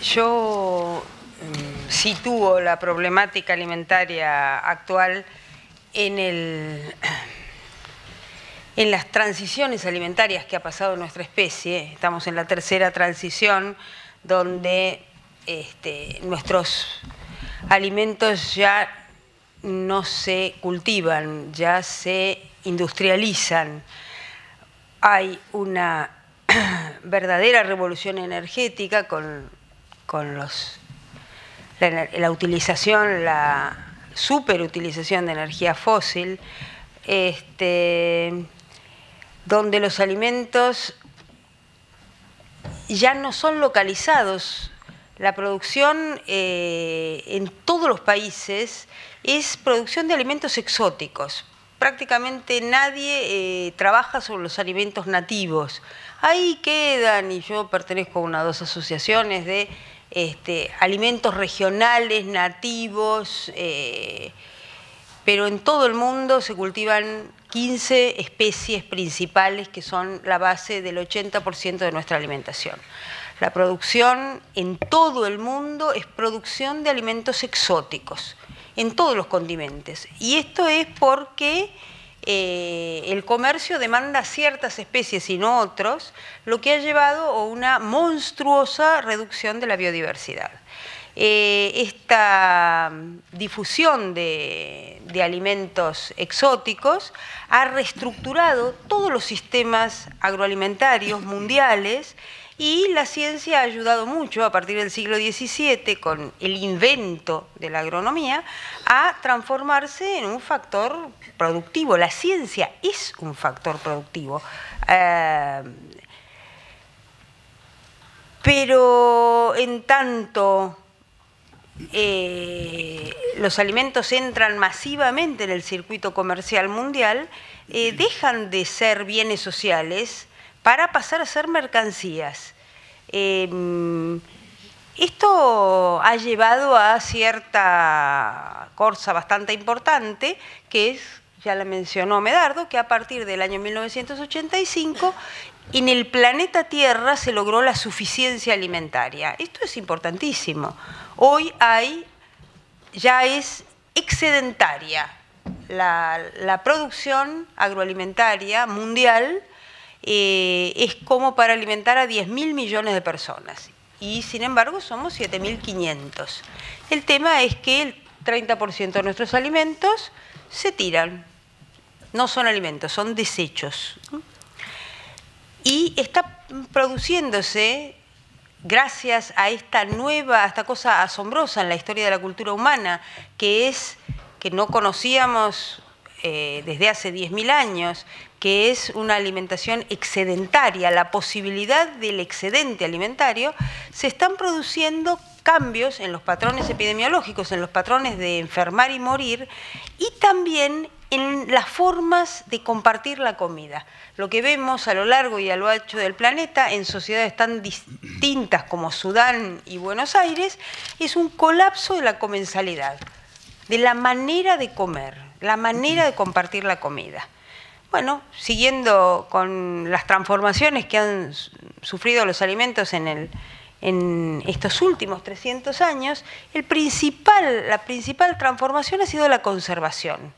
Yo sitúo la problemática alimentaria actual en las transiciones alimentarias que ha pasado nuestra especie. Estamos en la tercera transición, donde nuestros alimentos ya no se cultivan, ya se industrializan. Hay una verdadera revolución energética con la utilización, la superutilización de energía fósil, donde los alimentos ya no son localizados. La producción en todos los países es producción de alimentos exóticos. Prácticamente nadie trabaja sobre los alimentos nativos. Ahí quedan, y yo pertenezco a una o dos asociaciones de alimentos regionales, nativos, pero en todo el mundo se cultivan 15 especies principales que son la base del 80% de nuestra alimentación. La producción en todo el mundo es producción de alimentos exóticos, en todos los continentes. Y esto es porque el comercio demanda ciertas especies y no otros, lo que ha llevado a una monstruosa reducción de la biodiversidad. Esta difusión de alimentos exóticos ha reestructurado todos los sistemas agroalimentarios mundiales, y la ciencia ha ayudado mucho a partir del siglo XVII, con el invento de la agronomía, a transformarse en un factor productivo. La ciencia es un factor productivo. Pero en tanto los alimentos entran masivamente en el circuito comercial mundial, dejan de ser bienes sociales para pasar a ser mercancías. Esto ha llevado a cierta cosa bastante importante, que es, ya la mencionó Medardo, que a partir del año 1985 en el planeta Tierra se logró la suficiencia alimentaria. Esto es importantísimo. Hoy ya es excedentaria la producción agroalimentaria mundial. Es como para alimentar a 10.000 millones de personas, y sin embargo somos 7.500. El tema es que el 30% de nuestros alimentos se tiran, no son alimentos, son desechos. Y está produciéndose, gracias a esta cosa asombrosa en la historia de la cultura humana, que no conocíamos desde hace 10.000 años, que es una alimentación excedentaria, la posibilidad del excedente alimentario. Se están produciendo cambios en los patrones epidemiológicos, en los patrones de enfermar y morir, y también en las formas de compartir la comida. Lo que vemos a lo largo y a lo ancho del planeta, en sociedades tan distintas como Sudán y Buenos Aires, es un colapso de la comensalidad, de la manera de comer, la manera de compartir la comida. Bueno, siguiendo con las transformaciones que han sufrido los alimentos en estos últimos 300 años, la principal transformación ha sido la conservación.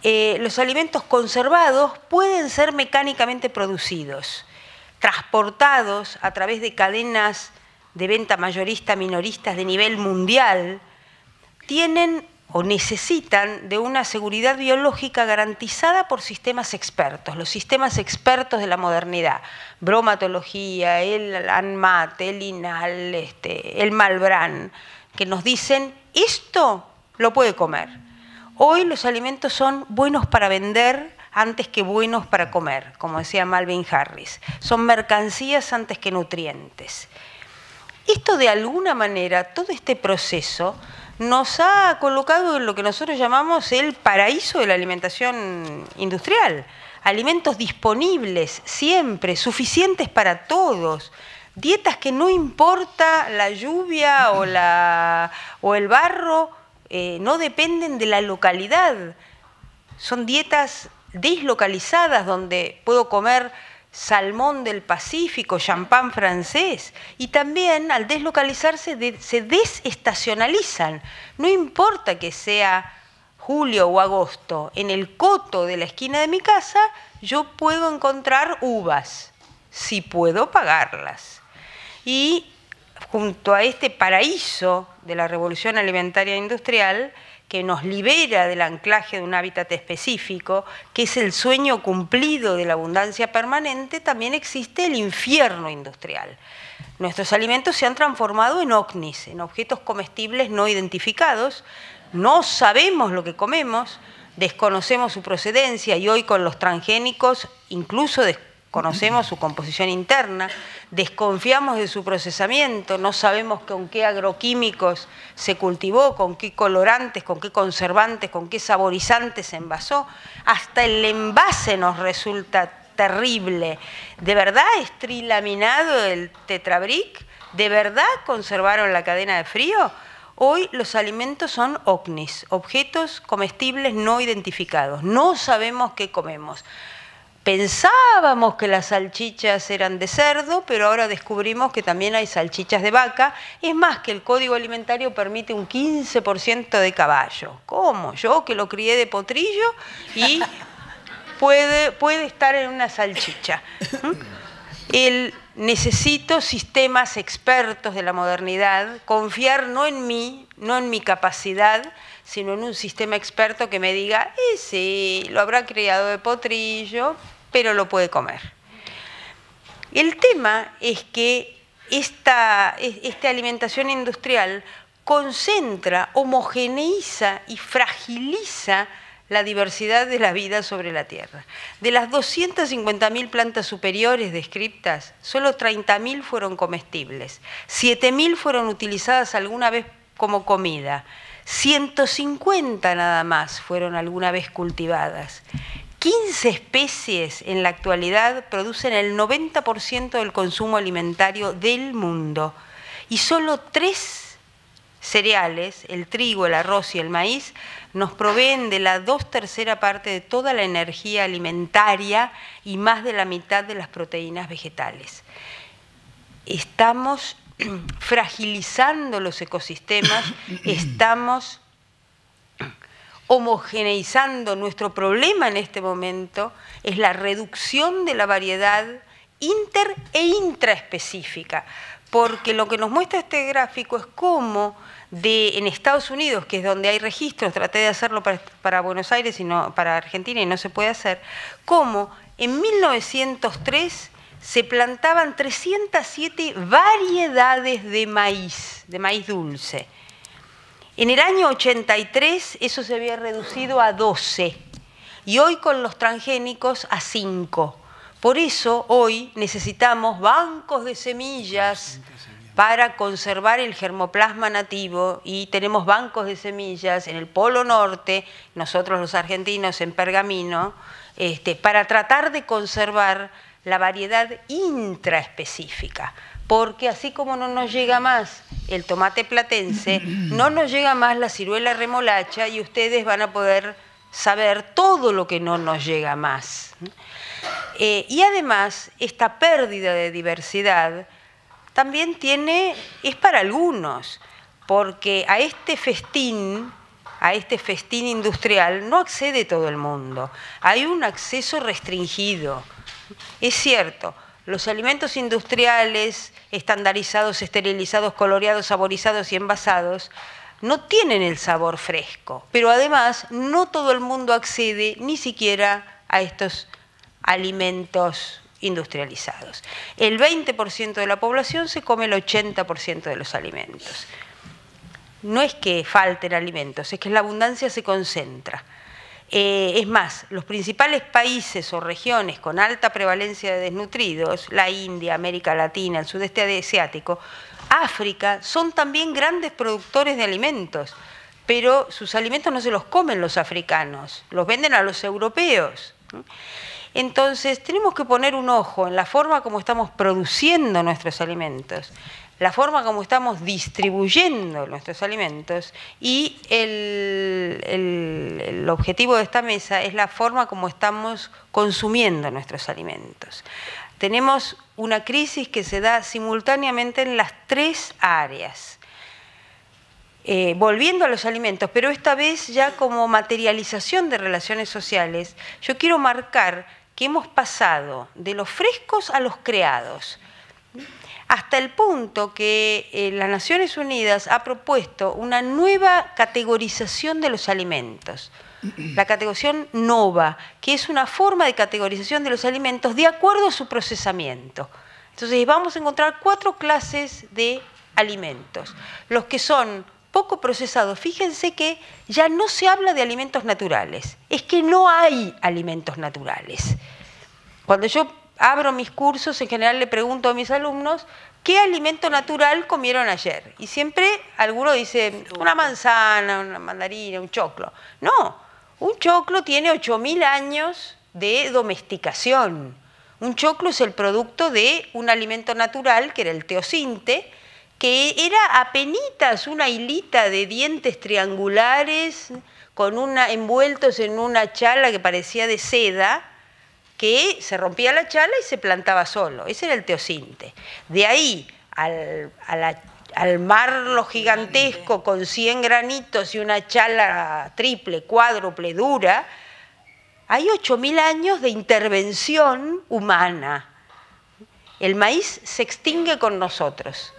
Los alimentos conservados pueden ser mecánicamente producidos, transportados a través de cadenas de venta mayorista-minoristas de nivel mundial, tienen o necesitan de una seguridad biológica garantizada por sistemas expertos, los sistemas expertos de la modernidad, bromatología, el ANMAT, el INAL, el Malbrán, que nos dicen, esto lo puede comer. Hoy los alimentos son buenos para vender antes que buenos para comer, como decía Malvin Harris. Son mercancías antes que nutrientes. Esto, de alguna manera, todo este proceso nos ha colocado en lo que nosotros llamamos el paraíso de la alimentación industrial. Alimentos disponibles siempre, suficientes para todos. Dietas que no importa la lluvia o el barro, no dependen de la localidad. Son dietas deslocalizadas donde puedo comer salmón del Pacífico, champán francés, y también al deslocalizarse se desestacionalizan. No importa que sea julio o agosto, en el coto de la esquina de mi casa yo puedo encontrar uvas, si puedo pagarlas. Y junto a este paraíso de la revolución alimentaria industrial, que nos libera del anclaje de un hábitat específico, que es el sueño cumplido de la abundancia permanente, también existe el infierno industrial. Nuestros alimentos se han transformado en OVNIs, en objetos comestibles no identificados. No sabemos lo que comemos, desconocemos su procedencia y hoy con los transgénicos incluso desconocemos su composición interna, desconfiamos de su procesamiento, no sabemos con qué agroquímicos se cultivó, con qué colorantes, con qué conservantes, con qué saborizantes se envasó. Hasta el envase nos resulta terrible. ¿De verdad es trilaminado el tetrabric? ¿De verdad conservaron la cadena de frío? Hoy los alimentos son OVNIs, objetos comestibles no identificados. No sabemos qué comemos. Pensábamos que las salchichas eran de cerdo, pero ahora descubrimos que también hay salchichas de vaca. Es más, que el Código Alimentario permite un 15% de caballo. ¿Cómo? Yo que lo crié de potrillo y puede estar en una salchicha. Necesito sistemas expertos de la modernidad, confiar no en mí, no en mi capacidad, sino en un sistema experto que me diga, sí, lo habrá criado de potrillo, pero lo puede comer. El tema es que esta alimentación industrial concentra, homogeneiza y fragiliza la diversidad de la vida sobre la Tierra. De las 250.000 plantas superiores descritas, solo 30.000 fueron comestibles, 7.000 fueron utilizadas alguna vez como comida, 150 nada más fueron alguna vez cultivadas. 15 especies en la actualidad producen el 90% del consumo alimentario del mundo y solo 3 cereales, el trigo, el arroz y el maíz, nos proveen de la 2/3 parte de toda la energía alimentaria y más de la mitad de las proteínas vegetales. Estamos fragilizando los ecosistemas, estamos homogeneizando. Nuestro problema en este momento es la reducción de la variedad inter e intraespecífica, porque lo que nos muestra este gráfico es cómo en Estados Unidos, que es donde hay registros, traté de hacerlo para Buenos Aires y no para Argentina y no se puede hacer, cómo en 1903 se plantaban 307 variedades de maíz dulce. En el año 83 eso se había reducido a 12 y hoy con los transgénicos a 5. Por eso hoy necesitamos bancos de semillas para conservar el germoplasma nativo y tenemos bancos de semillas en el Polo Norte, nosotros los argentinos en Pergamino, para tratar de conservar la variedad intraespecífica. Porque así como no nos llega más el tomate platense, no nos llega más la ciruela remolacha y ustedes van a poder saber todo lo que no nos llega más. Y además, esta pérdida de diversidad también es para algunos, porque a este festín industrial no accede todo el mundo. Hay un acceso restringido. Es cierto, los alimentos industriales, estandarizados, esterilizados, coloreados, saborizados y envasados, no tienen el sabor fresco, pero además no todo el mundo accede ni siquiera a estos alimentos industrializados. El 20% de la población se come el 80% de los alimentos. No es que falten alimentos, es que la abundancia se concentra. Es más, los principales países o regiones con alta prevalencia de desnutridos, la India, América Latina, el sudeste asiático, África, son también grandes productores de alimentos, pero sus alimentos no se los comen los africanos, los venden a los europeos. Entonces, tenemos que poner un ojo en la forma como estamos produciendo nuestros alimentos. la forma como estamos distribuyendo nuestros alimentos y el objetivo de esta mesa es la forma como estamos consumiendo nuestros alimentos. Tenemos una crisis que se da simultáneamente en las tres áreas. Volviendo a los alimentos, pero esta vez ya como materialización de relaciones sociales, yo quiero marcar que hemos pasado de los frescos a los creados, hasta el punto que las Naciones Unidas ha propuesto una nueva categorización de los alimentos, la categorización NOVA, que es una forma de categorización de los alimentos de acuerdo a su procesamiento. Entonces vamos a encontrar 4 clases de alimentos. Los que son poco procesados, fíjense que ya no se habla de alimentos naturales, es que no hay alimentos naturales. Cuando yo abro mis cursos, en general le pregunto a mis alumnos, ¿qué alimento natural comieron ayer? Y siempre alguno dice, una manzana, una mandarina, un choclo. No, un choclo tiene 8.000 años de domesticación. Un choclo es el producto de un alimento natural, que era el teosinte, que era apenitas una hilita de dientes triangulares envueltos en una chala que parecía de seda, que se rompía la chala y se plantaba solo. Ese era el teosinte. De ahí al marlo gigantesco con 100 granitos y una chala triple, cuádruple, dura, hay 8.000 años de intervención humana. El maíz se extingue con nosotros.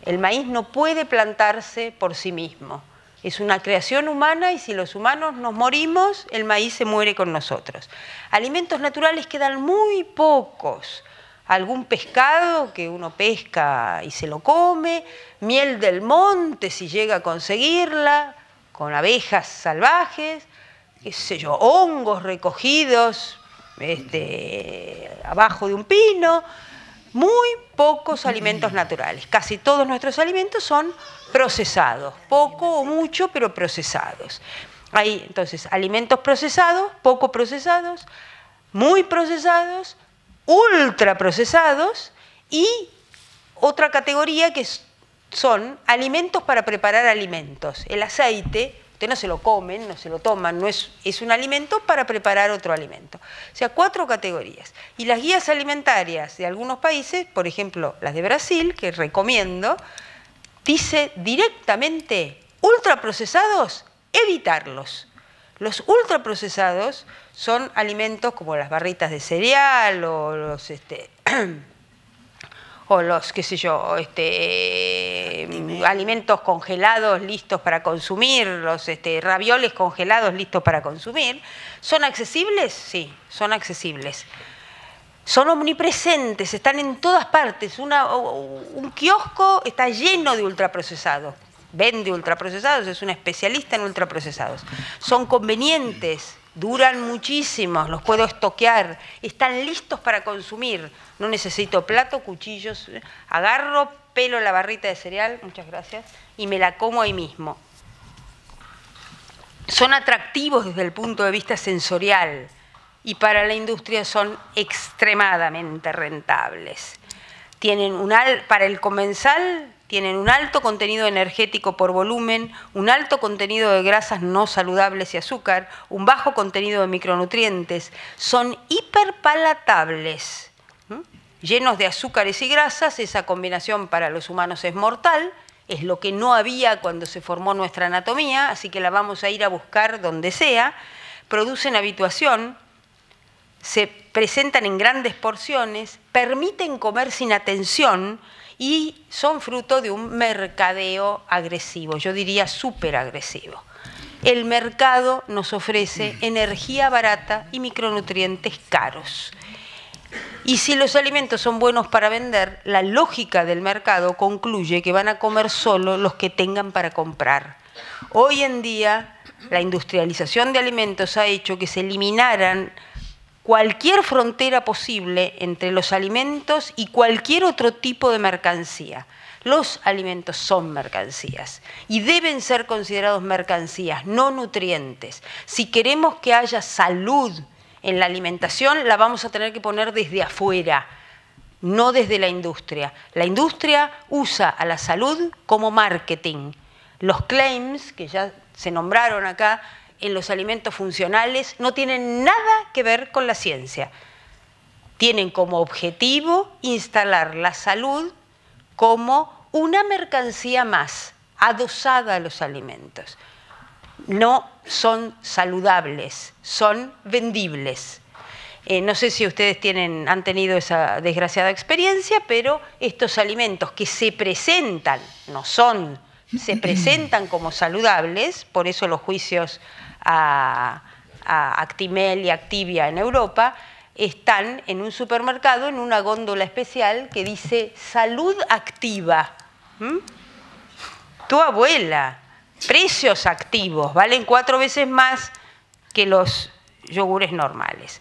El maíz no puede plantarse por sí mismo. Es una creación humana y si los humanos nos morimos, el maíz se muere con nosotros. Alimentos naturales quedan muy pocos. Algún pescado que uno pesca y se lo come, miel del monte si llega a conseguirla, con abejas salvajes, qué sé yo, hongos recogidos abajo de un pino. Muy pocos alimentos naturales. Casi todos nuestros alimentos son procesados, poco o mucho, pero procesados. Hay entonces alimentos procesados, poco procesados, muy procesados, ultraprocesados y otra categoría que son alimentos para preparar alimentos. El aceite, usted no se lo comen, no se lo toman, no es un alimento para preparar otro alimento. O sea, 4 categorías. Y las guías alimentarias de algunos países, por ejemplo, las de Brasil, que recomiendo, dice directamente, ultraprocesados, evitarlos. Los ultraprocesados son alimentos como las barritas de cereal o los qué sé yo, alimentos congelados listos para consumir, los ravioles congelados listos para consumir. ¿Son accesibles? Sí, son accesibles. Son omnipresentes, están en todas partes. Un kiosco está lleno de ultraprocesados. Vende ultraprocesados, es un especialista en ultraprocesados. Son convenientes, duran muchísimo, los puedo estoquear, están listos para consumir. No necesito plato, cuchillos, agarro, pelo la barrita de cereal, muchas gracias, y me la como ahí mismo. Son atractivos desde el punto de vista sensorial y para la industria son extremadamente rentables. Para el comensal tienen un alto contenido energético por volumen, un alto contenido de grasas no saludables y azúcar, un bajo contenido de micronutrientes, son hiperpalatables, llenos de azúcares y grasas. Esa combinación para los humanos es mortal, es lo que no había cuando se formó nuestra anatomía, así que la vamos a ir a buscar donde sea. Producen habituación, se presentan en grandes porciones, permiten comer sin atención y son fruto de un mercadeo agresivo, yo diría súper agresivo. El mercado nos ofrece energía barata y micronutrientes caros. Y si los alimentos son buenos para vender, la lógica del mercado concluye que van a comer solo los que tengan para comprar. Hoy en día, la industrialización de alimentos ha hecho que se eliminaran cualquier frontera posible entre los alimentos y cualquier otro tipo de mercancía. Los alimentos son mercancías y deben ser considerados mercancías, no nutrientes. Si queremos que haya salud en la alimentación, la vamos a tener que poner desde afuera. no desde la industria. La industria usa a la salud como marketing. Los claims, que ya se nombraron acá, en los alimentos funcionales, no tienen nada que ver con la ciencia. Tienen como objetivo instalar la salud como una mercancía más, adosada a los alimentos. No son saludables, son vendibles. No sé si ustedes han tenido esa desgraciada experiencia, pero estos alimentos que se presentan, se presentan como saludables, por eso los juicios a Actimel y Activia en Europa, están en un supermercado, en una góndola especial que dice salud activa. Tu abuela, precios activos, valen 4 veces más que los yogures normales.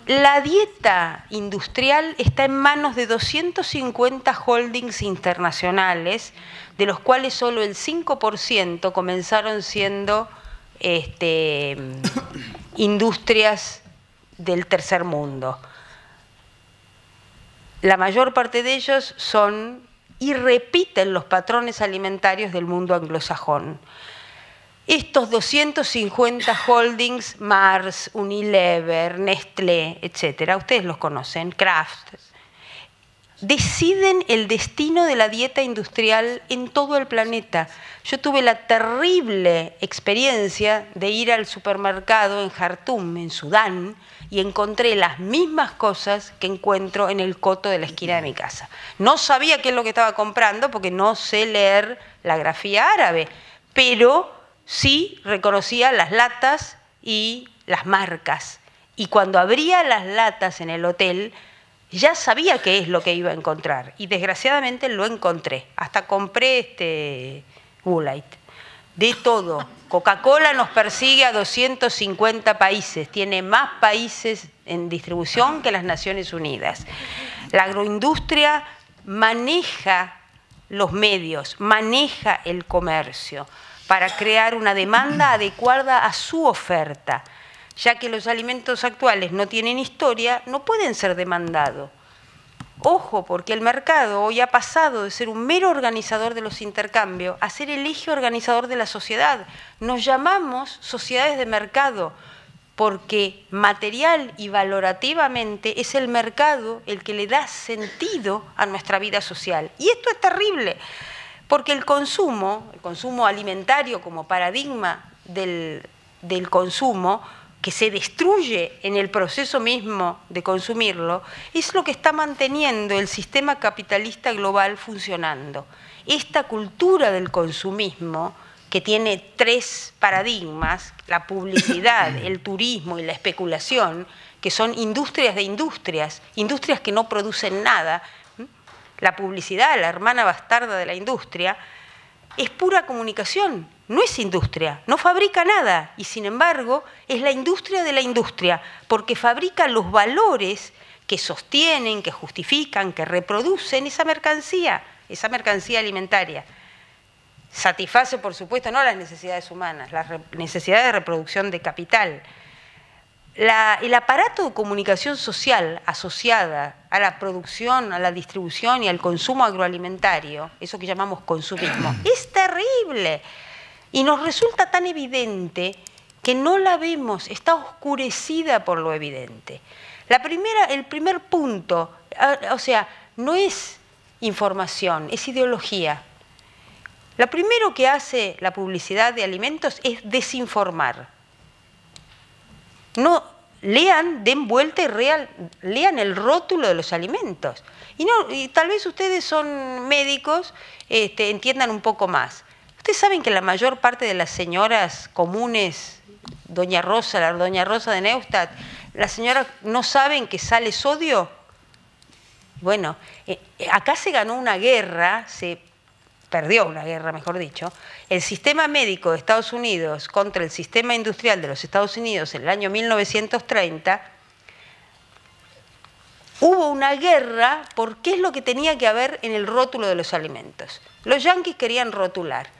La dieta industrial está en manos de 250 holdings internacionales, de los cuales solo el 5% comenzaron siendo industrias del tercer mundo. La mayor parte de ellos son y repiten los patrones alimentarios del mundo anglosajón. Estos 250 holdings, Mars, Unilever, Nestlé, etcétera, ustedes los conocen, Kraft, deciden el destino de la dieta industrial en todo el planeta. Yo tuve la terrible experiencia de ir al supermercado en Jartum, en Sudán, y encontré las mismas cosas que encuentro en el coto de la esquina de mi casa. No sabía qué es lo que estaba comprando porque no sé leer la grafía árabe, pero sí reconocía las latas y las marcas. Y cuando abría las latas en el hotel, ya sabía qué es lo que iba a encontrar. Y desgraciadamente lo encontré. Hasta compré Woolite. De todo. Coca-Cola nos persigue a 250 países. Tiene más países en distribución que las Naciones Unidas. La agroindustria maneja los medios, maneja el comercio para crear una demanda adecuada a su oferta. Ya que los alimentos actuales no tienen historia, no pueden ser demandados. Ojo, porque el mercado hoy ha pasado de ser un mero organizador de los intercambios a ser el eje organizador de la sociedad. Nos llamamos sociedades de mercado porque material y valorativamente es el mercado el que le da sentido a nuestra vida social. Y esto es terrible, porque el consumo alimentario como paradigma del consumo, que se destruye en el proceso mismo de consumirlo, es lo que está manteniendo el sistema capitalista global funcionando. Esta cultura del consumismo, que tiene 3 paradigmas, la publicidad, el turismo y la especulación, que son industrias de industrias, industrias que no producen nada. La publicidad, la hermana bastarda de la industria, es pura comunicación, no es industria, no fabrica nada y sin embargo es la industria de la industria porque fabrica los valores que sostienen, que justifican, que reproducen esa mercancía alimentaria. Satisface, por supuesto, no las necesidades humanas, las necesidades de reproducción de capital. El aparato de comunicación social asociada a la producción, a la distribución y al consumo agroalimentario, eso que llamamos consumismo, es terrible. Y nos resulta tan evidente que no la vemos, está oscurecida por lo evidente. El primer punto, o sea, no es información, es ideología. Lo primero que hace la publicidad de alimentos es desinformar. No lean, den vuelta y lean el rótulo de los alimentos. Y tal vez ustedes son médicos, entiendan un poco más. Ustedes saben que la mayor parte de las señoras comunes, doña Rosa de Neustadt, las señoras no saben que sale sodio. Bueno, acá se ganó una guerra, perdió una guerra, mejor dicho, el sistema médico de Estados Unidos contra el sistema industrial de los Estados Unidos en el año 1930, hubo una guerra por qué es lo que tenía que haber en el rótulo de los alimentos. Los yanquis querían rotular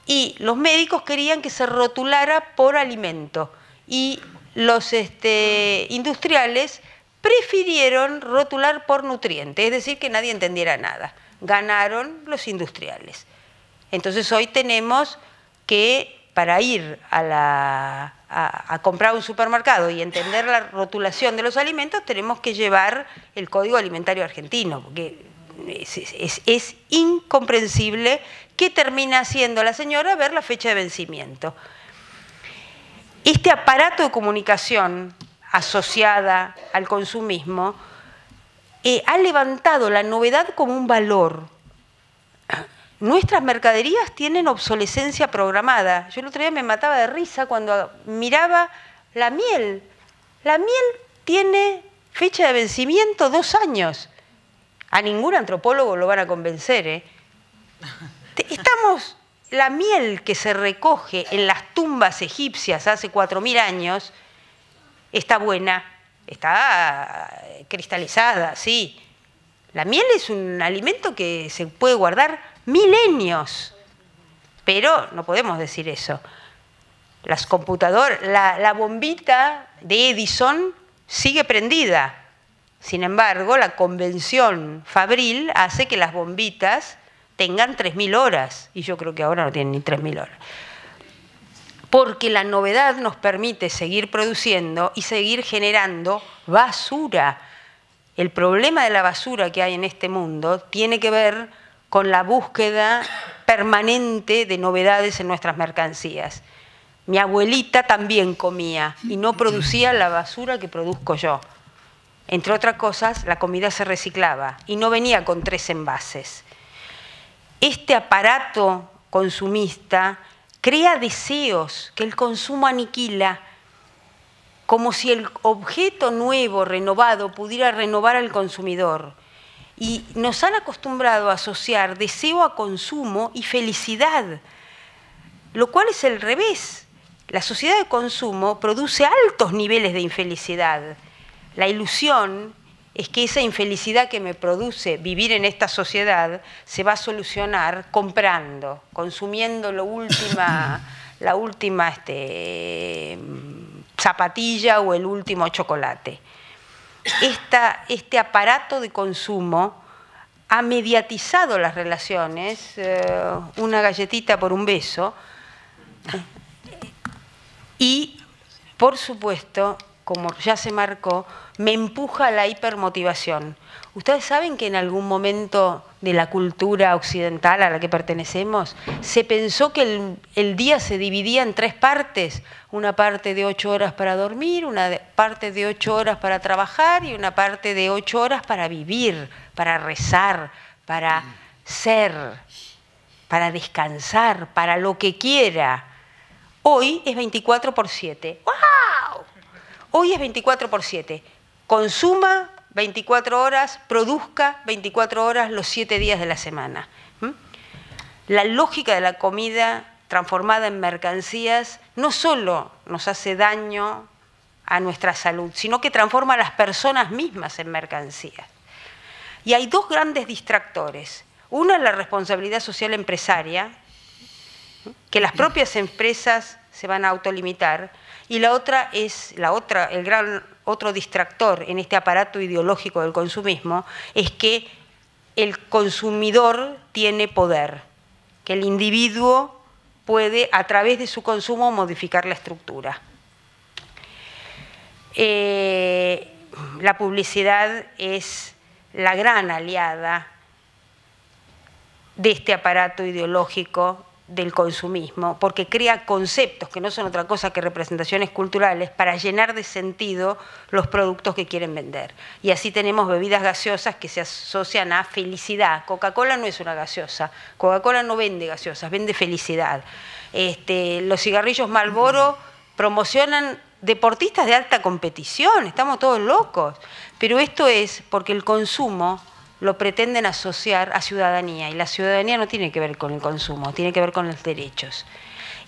y los médicos querían que se rotulara por alimento y los industriales prefirieron rotular por nutriente, es decir, que nadie entendiera nada. Ganaron los industriales. Entonces hoy tenemos que, para ir a comprar un supermercado y entender la rotulación de los alimentos, tenemos que llevar el Código Alimentario Argentino, porque es incomprensible qué termina haciendo la señora ver la fecha de vencimiento. Este aparato de comunicación asociada al consumismo ha levantado la novedad como un valor. Nuestras mercaderías tienen obsolescencia programada. Yo el otro día me mataba de risa cuando miraba la miel. La miel tiene fecha de vencimiento 2 años. A ningún antropólogo lo van a convencer, ¿eh? La miel que se recoge en las tumbas egipcias hace 4000 años está buena, está cristalizada, sí. La miel es un alimento que se puede guardar milenios, pero no podemos decir eso. Las computadoras, la bombita de Edison sigue prendida. Sin embargo, la convención fabril hace que las bombitas tengan 3000 horas, y yo creo que ahora no tienen ni 3000 horas. Porque la novedad nos permite seguir produciendo y seguir generando basura. El problema de la basura que hay en este mundo tiene que ver con la búsqueda permanente de novedades en nuestras mercancías. Mi abuelita también comía y no producía la basura que produzco yo. Entre otras cosas, la comida se reciclaba y no venía con 3 envases. Este aparato consumista crea deseos que el consumo aniquila, como si el objeto nuevo, renovado, pudiera renovar al consumidor. Y nos han acostumbrado a asociar deseo a consumo y felicidad, lo cual es el revés. La sociedad de consumo produce altos niveles de infelicidad. La ilusión es que esa infelicidad que me produce vivir en esta sociedad se va a solucionar comprando, consumiendo la última zapatilla o el último chocolate. Este aparato de consumo ha mediatizado las relaciones, una galletita por un beso, y, por supuesto, como ya se marcó, me empuja a la hipermotivación. Ustedes saben que en algún momento de la cultura occidental a la que pertenecemos, se pensó que el día se dividía en 3 partes, una parte de 8 horas para dormir, una parte de 8 horas para trabajar y una parte de 8 horas para vivir, para rezar, para ser, para descansar, para lo que quiera. Hoy es 24/7. ¡Wow! Hoy es 24/7. Consuma 24 horas, produzca 24 horas los 7 días de la semana. La lógica de la comida transformada en mercancías no solo nos hace daño a nuestra salud, sino que transforma a las personas mismas en mercancías. Y hay 2 grandes distractores. Uno es la responsabilidad social empresaria, que las propias empresas se van a autolimitar, y la otra es, el gran otro distractor en este aparato ideológico del consumismo, es que el consumidor tiene poder, que el individuo puede, a través de su consumo, modificar la estructura. La publicidad es la gran aliada de este aparato ideológico del consumismo, porque crea conceptos que no son otra cosa que representaciones culturales para llenar de sentido los productos que quieren vender. Y así tenemos bebidas gaseosas que se asocian a felicidad. Coca-Cola no es una gaseosa, Coca-Cola no vende gaseosas, vende felicidad. Los cigarrillos Marlboro promocionan deportistas de alta competición, estamos todos locos. Pero esto es porque el consumo lo pretenden asociar a ciudadanía, y la ciudadanía no tiene que ver con el consumo, tiene que ver con los derechos.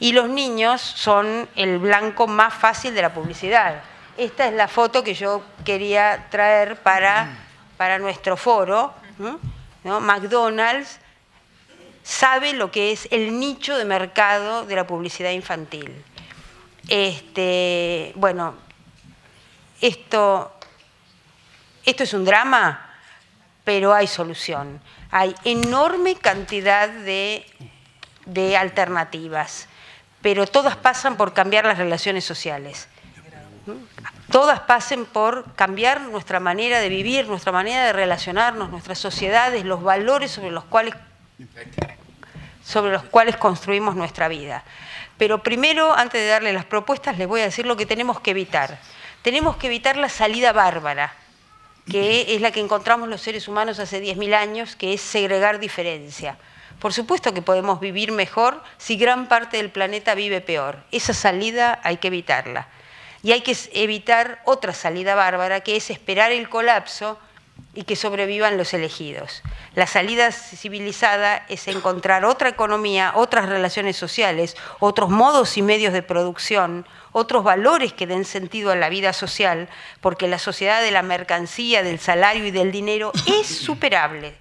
Y los niños son el blanco más fácil de la publicidad. Esta es la foto que yo quería traer para nuestro foro, ¿no? McDonald's sabe lo que es el nicho de mercado de la publicidad infantil. Bueno, esto esto es un drama, pero hay solución. Hay enorme cantidad de alternativas, pero todas pasan por cambiar las relaciones sociales. Todas pasen por cambiar nuestra manera de vivir, nuestra manera de relacionarnos, nuestras sociedades, los valores sobre los cuales construimos nuestra vida. Pero primero, antes de darle las propuestas, les voy a decir lo que tenemos que evitar. Tenemos que evitar la salida bárbara, que es la que encontramos los seres humanos hace 10.000 años, que es segregar diferencia. Por supuesto que podemos vivir mejor si gran parte del planeta vive peor. Esa salida hay que evitarla. Y hay que evitar otra salida bárbara, que es esperar el colapso y que sobrevivan los elegidos. La salida civilizada es encontrar otra economía, otras relaciones sociales, otros modos y medios de producción, otros valores que den sentido a la vida social, porque la sociedad de la mercancía, del salario y del dinero es superable.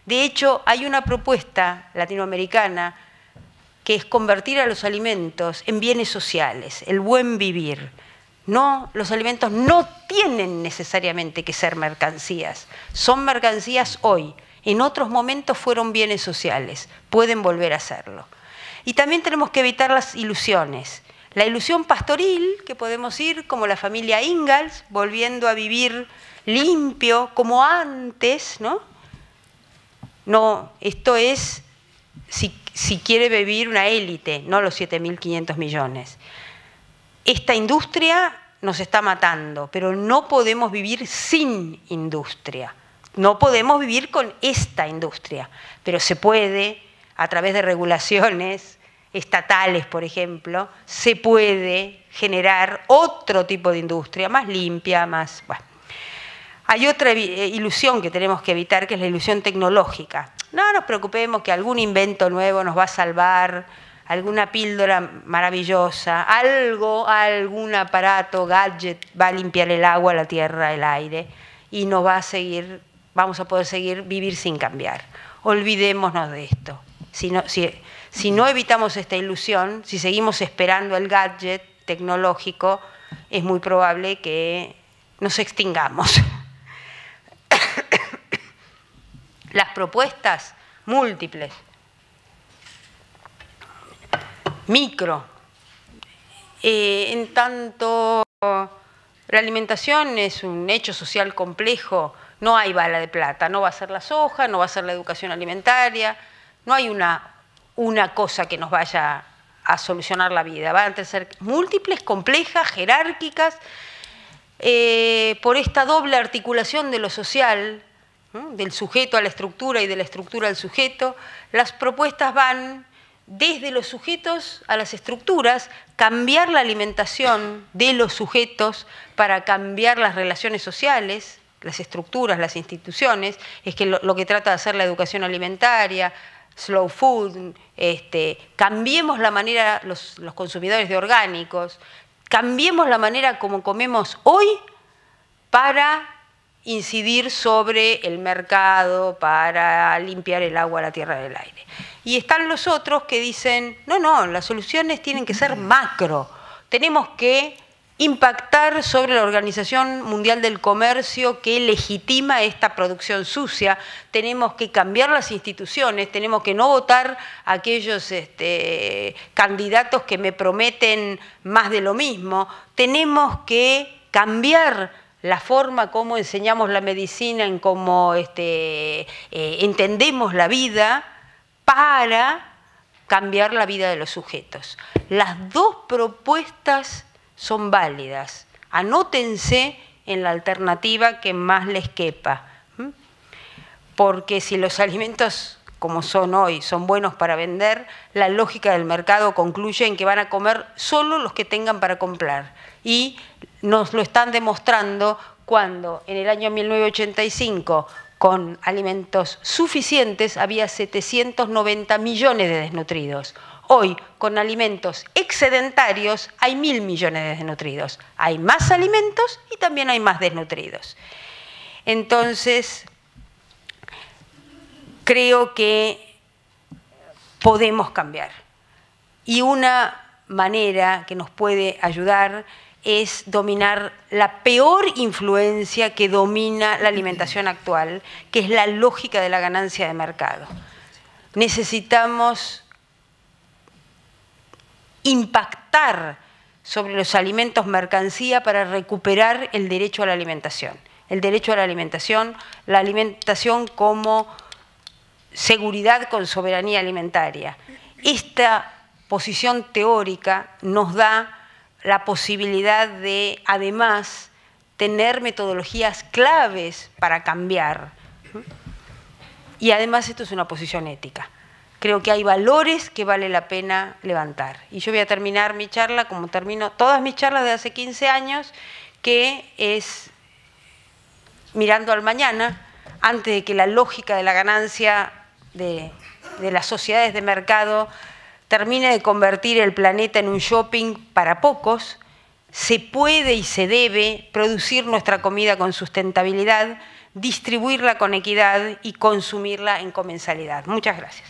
De hecho, hay una propuesta latinoamericana que es convertir a los alimentos en bienes sociales, el buen vivir. No, los alimentos no tienen necesariamente que ser mercancías. Son mercancías hoy. En otros momentos fueron bienes sociales. Pueden volver a serlo. Y también tenemos que evitar las ilusiones. La ilusión pastoril, que podemos ir como la familia Ingalls, volviendo a vivir limpio, como antes, ¿no? No, esto es si quiere vivir una élite, no los 7.500 millones. Esta industria nos está matando, pero no podemos vivir sin industria. No podemos vivir con esta industria, pero se puede, a través de regulaciones estatales, por ejemplo, se puede generar otro tipo de industria, más limpia, más... Bueno. Hay otra ilusión que tenemos que evitar, que es la ilusión tecnológica. No nos preocupemos que algún invento nuevo nos va a salvar, alguna píldora maravillosa, algún aparato, gadget, va a limpiar el agua, la tierra, el aire, y nos va a seguir, vamos a poder vivir sin cambiar. Olvidémonos de esto. Si no evitamos esta ilusión, si seguimos esperando el gadget tecnológico, es muy probable que nos extingamos. Las propuestas múltiples. Micro. En tanto la alimentación es un hecho social complejo, no hay bala de plata, no va a ser la soja, no va a ser la educación alimentaria, no hay una cosa que nos vaya a solucionar la vida, van a ser múltiples, complejas, jerárquicas, por esta doble articulación de lo social, del sujeto a la estructura y de la estructura al sujeto. Las propuestas van desde los sujetos a las estructuras, cambiar la alimentación de los sujetos para cambiar las relaciones sociales, las estructuras, las instituciones, es que lo que trata de hacer la educación alimentaria, slow food, cambiemos la manera, los consumidores de orgánicos, cambiemos la manera como comemos hoy para incidir sobre el mercado, para limpiar el agua, la tierra, el aire. Y están los otros que dicen, no, las soluciones tienen que ser macro. Tenemos que impactar sobre la Organización Mundial del Comercio que legitima esta producción sucia. Tenemos que cambiar las instituciones, tenemos que no votar a aquellos candidatos que me prometen más de lo mismo. Tenemos que cambiar la forma como enseñamos la medicina, en cómo entendemos la vida, para cambiar la vida de los sujetos. Las dos propuestas son válidas. Anótense en la alternativa que más les quepa. Porque si los alimentos, como son hoy, son buenos para vender, la lógica del mercado concluye en que van a comer solo los que tengan para comprar. Y nos lo están demostrando cuando en el año 1985, con alimentos suficientes, había 790 millones de desnutridos. Hoy, con alimentos excedentarios, hay 1.000 millones de desnutridos. Hay más alimentos y también hay más desnutridos. Entonces, creo que podemos cambiar. Y una manera que nos puede ayudar es dominar la peor influencia que domina la alimentación actual, que es la lógica de la ganancia de mercado. Necesitamos impactar sobre los alimentos mercancía para recuperar el derecho a la alimentación. El derecho a la alimentación como seguridad con soberanía alimentaria. Esta posición teórica nos da la posibilidad de, además, tener metodologías claves para cambiar. Y además esto es una posición ética. Creo que hay valores que vale la pena levantar. Y yo voy a terminar mi charla, como termino todas mis charlas de hace 15 años, que es mirando al mañana, antes de que la lógica de la ganancia de las sociedades de mercado termine de convertir el planeta en un shopping para pocos. Se puede y se debe producir nuestra comida con sustentabilidad, distribuirla con equidad y consumirla en comensalidad. Muchas gracias.